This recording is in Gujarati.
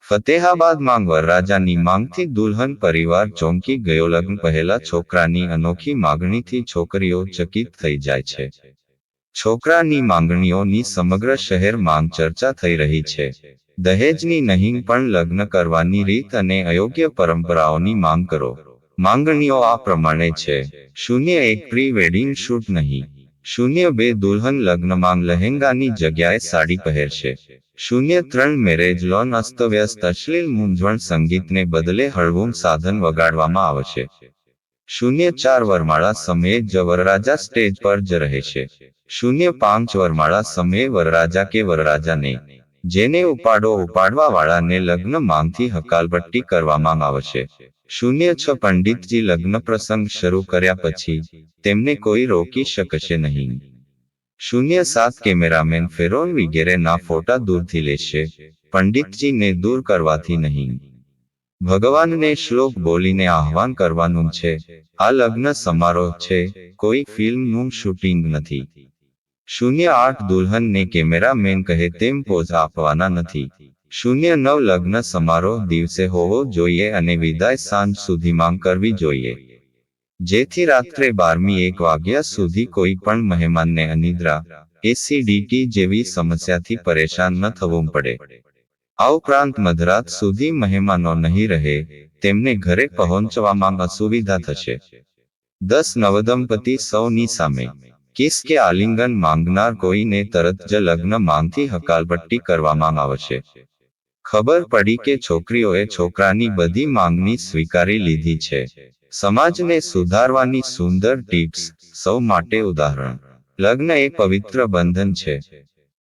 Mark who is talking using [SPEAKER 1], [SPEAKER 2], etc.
[SPEAKER 1] ફતેહાબાદમાં વરરાજાની માંગથી દુલ્હન પરિવાર ચોંકી ગયો. લગ્ન પહેલા છોકરાની અનોખી માગણીથી છોકરીઓ ચકિત થઈ જાય છે. છોકરાની માંગણીઓની સમગ્ર શહેરમાં ચર્ચા થઈ રહી છે. દહેજની નહીં પણ લગ્ન કરવાની રીત અને અયોગ્ય પરંપરાઓની માંગ કરો. માંગણીઓ આ પ્રમાણે છે: 01 પ્રી વેડિંગ શૂટ નહીં. 02 દુલ્હન લગ્નમાં લહેંગાની જગ્યાએ સાડી પહેરશે. 03 મેરેજ લોન અસ્તવ્યસ્ત અશ્લીલ મૂંઝવણ સંગીતને બદલે હળવું સાધન વગાડવામાં આવશે. 04 વરમાળા સમયે જ વરરાજા સ્ટેજ પર જ રહેશે. 05 વરમાળા સમયે વરરાજા કે વરરાજાને જેને ઉપાડવા વાળાને લગ્ન માંગથી હકાલપટ્ટી કરવામાં આવશે. 06 પંડિતજી લગ્ન પ્રસંગ શરૂ કર્યા પછી તેમને કોઈ રોકી શકશે નહીં. 07 કેમેરામેન ફેરોન વગેરેના ફોટા દૂરથી લેશે, પંડિતજીને દૂર કરવાથી નહીં. ભગવાનને શ્લોક બોલીને આહ્વાન કરવાનું છે. આ લગ્ન સમારોહ છે, કોઈ ફિલ્મનું શૂટિંગ નથી. 08 દુલ્હનને કેમેરામેન કહે તેમ પોઝ આપવાના નથી. 09 લગ્ન સમારોહ દિવસે હોવો જોઈએ અને વિદાય સાંજ સુધીમાં કરવી જોઈએ, જેથી રાત્રે 12-1 વાગ્યા સુધી કોઈ પણ મહેમાનને અનિદ્રા, એસિડિટી જેવી સમસ્યાથી પરેશાન ન થવું પડે. આ ઉપરાંત મધરાત સુધી મહેમાનો નહીં રહે, તેમને ઘરે પહોંચવામાં અસુવિધા થશે. 10 નવદંપતિ સૌની સામે કિસ કે આલિંગન માંગનાર કોઈને તરત જ લગ્ન માંગથી હકાલપટ્ટી કરવામાં આવશે. ખબર પડી કે છોકરીઓએ છોકરાની બધી માંગણી સ્વીકારી લીધી છે. સમાજને સુધારવાની સુંદર ટિપ્સ, સૌ માટે ઉદાહરણ. લગ્ન એ પવિત્ર બંધન છે.